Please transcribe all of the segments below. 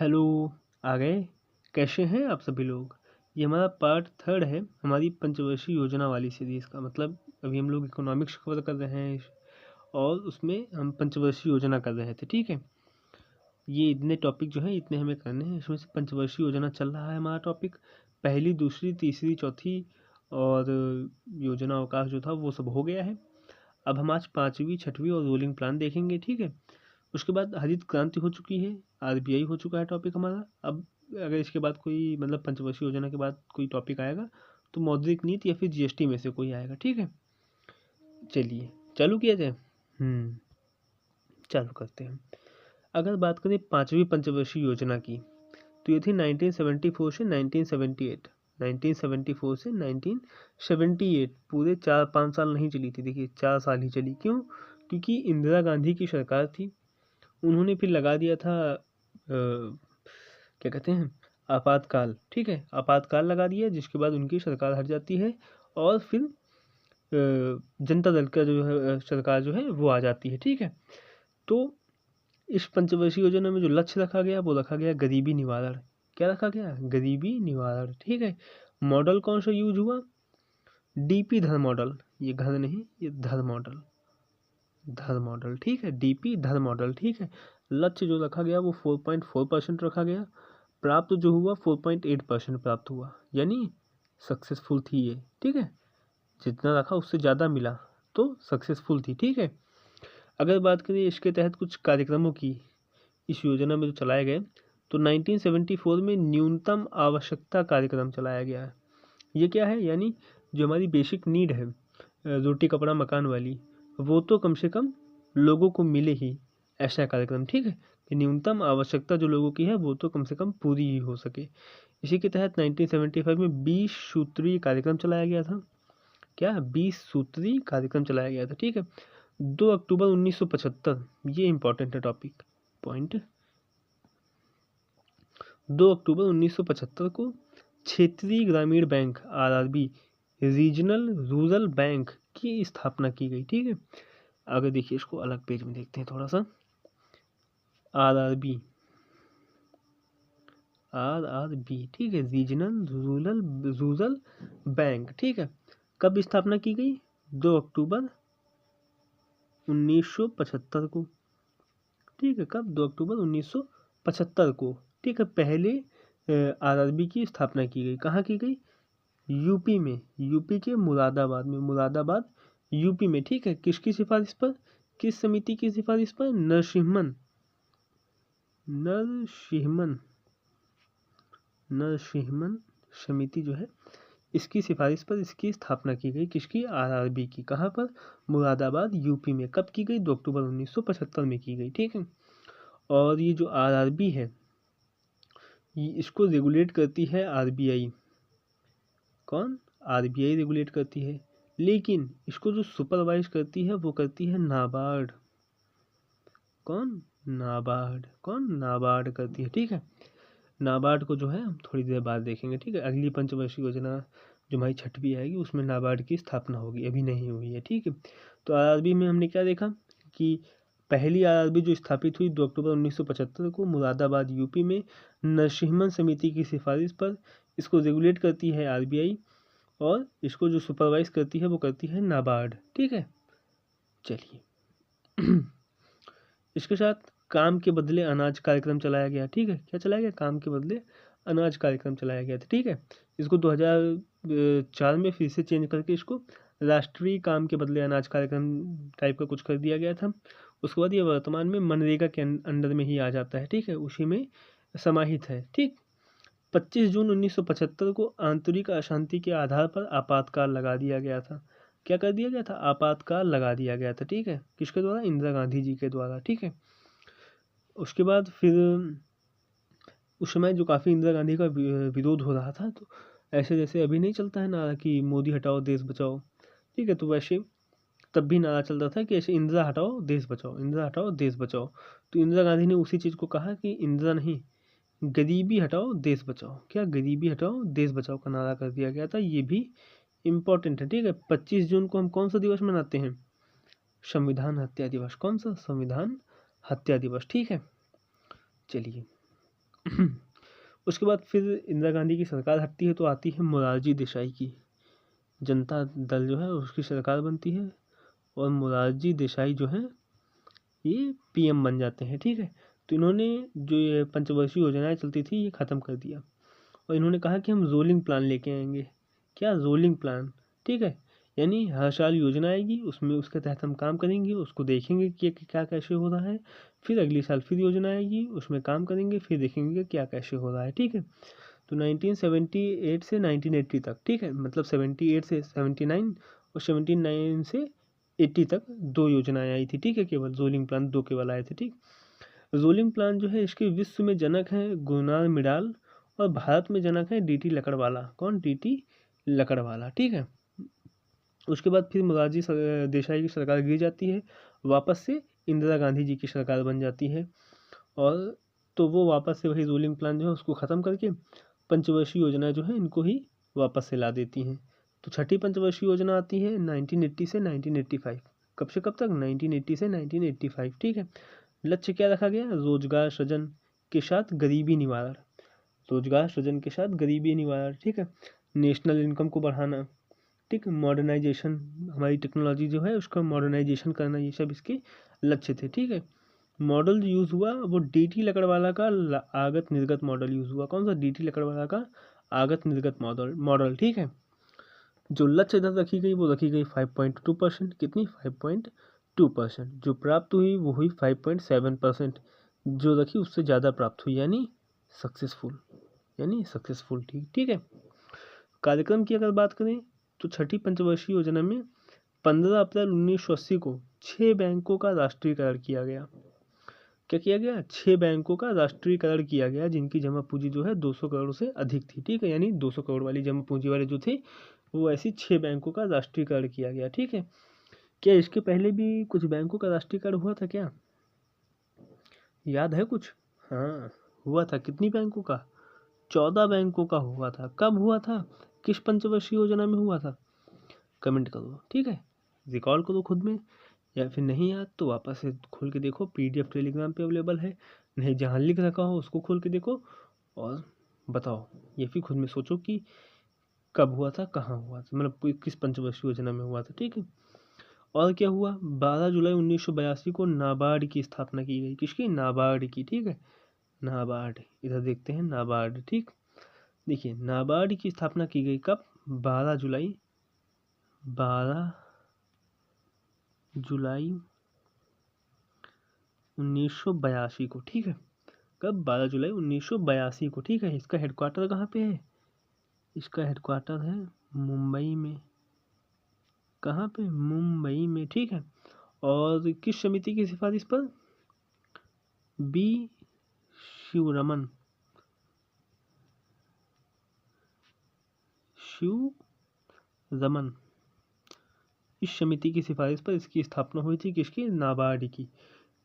Hello, आ गए। कैसे हैं आप सभी लोग। ये हमारा पार्ट 3 है हमारी पंचवर्षीय योजना वाली सीरीज़ का। मतलब अभी हम लोग इकोनॉमिक्स कवर कर रहे हैं और उसमें हम पंचवर्षीय योजना कर रहे थे। ठीक है, ये इतने टॉपिक जो हैं इतने हमें करने हैं। इसमें से पंचवर्षीय योजना चल रहा है हमारा टॉपिक। पहली, दूसरी, तीसरी, चौथी और योजना अवकाश जो था वो सब हो गया है। अब हम आज 5वीं, 6वीं और रोलिंग प्लान देखेंगे। ठीक है, उसके बाद हरित क्रांति हो चुकी है, आरबीआई हो चुका है टॉपिक हमारा। अब अगर इसके बाद कोई मतलब पंचवर्षीय योजना के बाद कोई टॉपिक आएगा तो मौद्रिक नीति या फिर जीएसटी में से कोई आएगा। ठीक है, चलिए चालू किया जाए। चालू करते हैं। अगर बात करें 5वीं पंचवर्षीय योजना की तो ये थी 1974 से 1978। 1974 से 1978 पूरे 4-5 साल नहीं चली थी। देखिए 4 साल ही चली। क्यों? क्योंकि इंदिरा गांधी की सरकार थी। उन्होंने फिर लगा दिया था क्या कहते हैं, आपातकाल। ठीक है, आपातकाल लगा दिया, जिसके बाद उनकी सरकार हट जाती है और फिर जनता दल का जो है सरकार जो है वो आ जाती है। ठीक है, तो इस पंचवर्षीय योजना में जो लक्ष्य रखा गया वो रखा गया गरीबी निवारण। क्या रखा गया? गरीबी निवारण। ठीक है, मॉडल कौन सा यूज हुआ? डीपी धर मॉडल। ये घर नहीं, ये धर मॉडल, धर मॉडल। ठीक है, डीपी धर मॉडल। ठीक है, लक्ष्य जो रखा गया वो 4.4% रखा गया। प्राप्त जो हुआ 4.8% प्राप्त हुआ, यानी सक्सेसफुल थी ये। ठीक है, जितना रखा उससे ज़्यादा मिला तो सक्सेसफुल थी। ठीक है, अगर बात करें इसके तहत कुछ कार्यक्रमों की इस योजना में जो चलाए गए तो 1974 में न्यूनतम आवश्यकता कार्यक्रम चलाया गया है। ये क्या है? यानी जो हमारी बेसिक नीड है, रोटी कपड़ा मकान वाली, वो तो कम से कम लोगों को मिले ही, ऐसा कार्यक्रम। ठीक है, कि न्यूनतम आवश्यकता जो लोगों की है वो तो कम से कम पूरी ही हो सके। इसी के तहत 1975 में 20 सूत्री कार्यक्रम चलाया गया था। क्या? 20 सूत्री कार्यक्रम चलाया गया था। ठीक है, 2 अक्टूबर 1975, ये इंपॉर्टेंट है टॉपिक पॉइंट। 2 अक्टूबर 1975 को क्षेत्रीय ग्रामीण bank RRB, regional rural bank की स्थापना की गई। ठीक है, अगर देखिए इसको अलग पेज में देखते हैं थोड़ा सा। RRB, RRB. ठीक है, रीजनल रूरल बैंक। ठीक है, कब स्थापना की गई? 2 अक्टूबर 1975 को। ठीक है, कब? 2 अक्टूबर 1975 को। ठीक है, पहले आरआरबी की स्थापना की गई। कहाँ की गई? यूपी में, यूपी के मुरादाबाद में, मुरादाबाद यूपी में। ठीक है, किसकी सिफारिश पर? किस समिति की सिफारिश पर? नरसिम्हन समिति जो है इसकी सिफारिश पर इसकी स्थापना की गई। किसकी? आरआरबी की। कहाँ पर? मुरादाबाद यूपी में। कब की गई? 2 अक्टूबर 1975 में की गई। ठीक है, और ये जो आरआरबी है इसको रेगुलेट करती है आरबीआई। कौन? आरबीआई रेगुलेट करती है, लेकिन इसको जो सुपरवाइज करती है वो करती है नाबार्ड। कौन? नाबार्ड। कौन? नाबार्ड करती है। ठीक है, नाबार्ड को जो है हम थोड़ी देर बाद देखेंगे। ठीक है, अगली पंचवर्षीय योजना जो हमारी 6वीं आएगी उसमें नाबार्ड की स्थापना होगी, अभी नहीं हुई है। ठीक है, तो आरआरबी में हमने क्या देखा कि पहली आरआरबी जो स्थापित हुई 2 अक्टूबर 1975 को मुरादाबाद यूपी में नरसिम्हन समिति की सिफारिश पर। इसको रेगुलेट करती है आरबीआई और इसको जो सुपरवाइज करती है वो करती है नाबार्ड। ठीक है, चलिए इसके साथ काम के बदले अनाज कार्यक्रम चलाया गया। ठीक है, क्या चलाया गया? काम के बदले अनाज कार्यक्रम चलाया गया था। ठीक है, इसको 2004 में फिर से चेंज करके इसको राष्ट्रीय काम के बदले अनाज कार्यक्रम टाइप का कुछ कर दिया गया था। उसके बाद ये वर्तमान में मनरेगा के अंडर में ही आ जाता है। ठीक है, उसी में समाहित है। ठीक, 25 जून 1975 को आंतरिक अशांति के आधार पर आपातकाल लगा दिया गया था। क्या कर दिया गया था? आपातकाल लगा दिया गया था। ठीक है, किसके द्वारा? इंदिरा गांधी जी के द्वारा। ठीक है, उसके बाद फिर उस समय जो काफ़ी इंदिरा गांधी का विरोध हो रहा था, तो ऐसे जैसे अभी नहीं चलता है नारा कि मोदी हटाओ देश बचाओ। ठीक है, तो वैसे तब भी नारा चल रहा था कि ऐसे इंदिरा हटाओ देश बचाओ, इंदिरा हटाओ देश बचाओ। तो इंदिरा गांधी ने उसी चीज़ को कहा कि इंदिरा नहीं, गरीबी हटाओ देश बचाओ। क्या? गरीबी हटाओ देश बचाओ का नारा कर दिया गया था। ये भी इम्पोर्टेंट है। ठीक है, 25 जून को हम कौन सा दिवस मनाते हैं? संविधान हत्या दिवस। कौन सा? संविधान हत्या दिवस। ठीक है, चलिए उसके बाद फिर इंदिरा गांधी की सरकार हटती है तो आती है मोरारजी देसाई की, जनता दल जो है उसकी सरकार बनती है और मोरारजी देसाई जो है ये पीएम बन जाते हैं। ठीक है, तो इन्होंने जो ये पंचवर्षीय योजनाएं चलती थी ये ख़त्म कर दिया और इन्होंने कहा कि हम रोलिंग प्लान लेके आएंगे। क्या? Rolling plan. ठीक है, यानी हर साल योजना आएगी, उसमें उसके तहत हम काम करेंगे, उसको देखेंगे कि क्या कैसे हो रहा है, फिर अगली साल फिर योजना आएगी, उसमें काम करेंगे, फिर देखेंगे कि क्या कैसे हो रहा है। ठीक है, तो 1978 से 1980 तक, ठीक है, मतलब 78 से 79 और 79 से 80 तक 2 योजनाएं आई थी। ठीक है, केवल रोलिंग प्लान 2 केवल आए थे। ठीक, रोलिंग प्लान जो है इसके विश्व में जनक हैं गुरनार मिडाल और भारत में जनक है डीटी लकड़वाला। कौन? डीटी लकड़वाला। ठीक है, उसके बाद फिर मोरारजी देसाई की सरकार गिर जाती है, वापस से इंदिरा गांधी जी की सरकार बन जाती है और तो वो वापस से वही रूलिंग प्लान जो है उसको ख़त्म करके पंचवर्षीय योजना जो है इनको ही वापस से ला देती हैं। तो छठी पंचवर्षीय योजना आती है 1980 से 1985। कब से कब तक? 1980 से 1985। ठीक है, लक्ष्य क्या रखा गया? रोजगार सृजन के साथ गरीबी निवारण। रोजगार सृजन के साथ गरीबी निवारण। ठीक है, नेशनल इनकम को बढ़ाना। ठीक, मॉडर्नाइजेशन, हमारी टेक्नोलॉजी जो है उसका मॉडर्नाइजेशन करना, ये सब इसके लक्ष्य थे। ठीक है, मॉडल जो यूज़ हुआ वो डीटी लकड़वाला का आगत निर्गत मॉडल यूज़ हुआ। कौन सा? डीटी लकड़वाला का आगत निर्गत मॉडल। ठीक है, जो लक्ष्य दर रखी गई वो रखी गई 5.2%। कितनी? 5.2%। जो प्राप्त हुई वो हुई 5.7%। जो रखी उससे ज़्यादा प्राप्त हुई, यानी सक्सेसफुल, ठीक। ठीक है, कार्यक्रम की अगर बात करें तो छठी पंचवर्षीय योजना में 15 अप्रैल 1980 को 6 बैंकों का राष्ट्रीयकरण किया गया। क्या किया गया? 6 बैंकों का राष्ट्रीयकरण किया गया जिनकी जमा पूंजी जो है 200 करोड़ से अधिक थी। ठीक है, यानी 200 करोड़ वाली जमा पूंजी वाले जो थे वो ऐसी 6 बैंकों का राष्ट्रीयकरण किया गया। ठीक है, क्या इसके पहले भी कुछ बैंकों का राष्ट्रीयकरण हुआ था क्या? याद है कुछ? हाँ, हुआ था। कितनी बैंकों का? 14 बैंकों का हुआ था। कब हुआ था? किस पंचवर्षीय योजना में हुआ था? कमेंट करो। ठीक है, रिकॉल करो खुद में, या फिर नहीं याद तो वापस से खोल के देखो, पीडीएफ टेलीग्राम पे अवेलेबल है, नहीं जहाँ लिख रखा हो उसको खोल के देखो और बताओ, ये फिर खुद में सोचो कि कब हुआ था, कहाँ हुआ था, मतलब किस पंचवर्षीय योजना में हुआ था। ठीक है, और क्या हुआ? 12 जुलाई 1982 को नाबार्ड की स्थापना की गई। किसकी? नाबार्ड की। ठीक है, नाबार्ड, इधर देखते हैं नाबार्ड। ठीक, देखिए नाबार्ड की स्थापना की गई कब? 12 जुलाई 1982 को। ठीक है, कब? 12 जुलाई 1982 को। ठीक है, इसका हेडक्वार्टर कहाँ पे है? इसका हेडक्वार्टर है मुंबई में। कहाँ पे? मुंबई में। ठीक है, और किस समिति की सिफारिश पर? बी शिवरमन इस समिति की सिफारिश पर इसकी स्थापना हुई थी। किसकी? नाबार्ड की।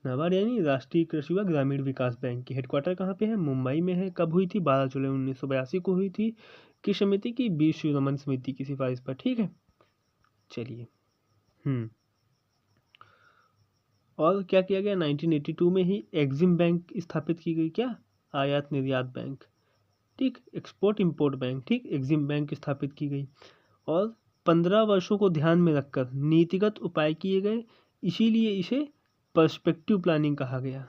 नाबार्ड यानी राष्ट्रीय कृषि व ग्रामीण विकास बैंक की। हेडक्वार्टर कहाँ पे है? मुंबई में है। कब हुई थी? 12 जुलाई 1982 को हुई थी। किस समिति की? बी शिवरमन समिति की सिफारिश पर। ठीक है, चलिए। और क्या किया गया? 1982 में ही एग्जिम बैंक स्थापित की गई। क्या? आयात निर्यात बैंक। ठीक, एक्सपोर्ट इंपोर्ट बैंक। ठीक, एग्जिम बैंक स्थापित की गई और 15 वर्षों को ध्यान में रखकर नीतिगत उपाय किए गए, इसीलिए इसे पर्सपेक्टिव प्लानिंग कहा गया।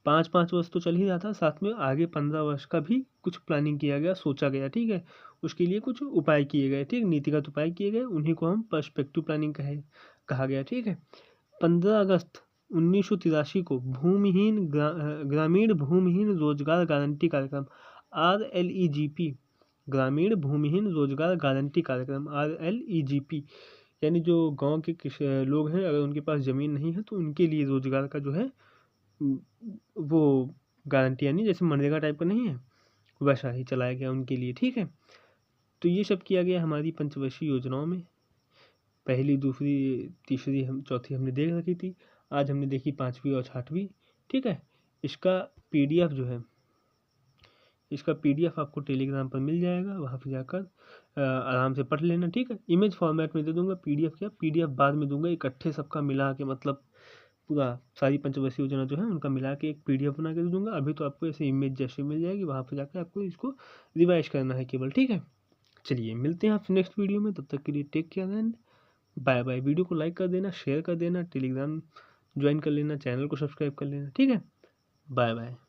5-5 वर्ष तो चल ही रहा था, साथ में आगे 15 वर्ष का भी कुछ प्लानिंग किया गया, सोचा गया। ठीक है, उसके लिए कुछ उपाय किए गए। ठीक, नीतिगत उपाय किए गए, उन्हीं को हम पर्सपेक्टिव प्लानिंग कहा गया। ठीक है, 15 अगस्त 1983 को ग्रामीण भूमिहीन रोजगार गारंटी कार्यक्रम RLEGP, ग्रामीण भूमिहीन रोजगार गारंटी कार्यक्रम RLEGP, यानी जो गांव के लोग हैं अगर उनके पास ज़मीन नहीं है तो उनके लिए रोजगार का जो है वो गारंटी, यानी जैसे मनरेगा टाइप का नहीं है वैसा ही चलाया गया उनके लिए। ठीक है, तो ये सब किया गया हमारी पंचवर्षीय योजनाओं में। पहली, दूसरी, तीसरी, हम चौथी हमने देख रखी थी। आज हमने देखी 5वीं और 6वीं। ठीक है, इसका पीडीएफ जो है, इसका पीडीएफ आपको टेलीग्राम पर मिल जाएगा, वहाँ पर जाकर आराम से पढ़ लेना। ठीक है, इमेज फॉर्मेट में दे दूंगा। पीडीएफ क्या, पीडीएफ बाद में दूंगा, इकट्ठे सबका मिला के मतलब पूरा सारी पंचवर्षीय योजना जो है उनका मिला के एक PDF बना के दे दूँगा। अभी तो आपको ऐसे इमेज जैसे मिल जाएगी, वहाँ पे जाकर आपको इसको रिवाइज़ करना है केवल, ठीक है। चलिए मिलते हैं आपसे नेक्स्ट वीडियो में, तब तक के लिए take care and bye bye. Video को लाइक कर देना, शेयर कर देना, टेलीग्राम ज्वाइन कर लेना, चैनल को सब्सक्राइब कर लेना, ठीक है। Bye bye.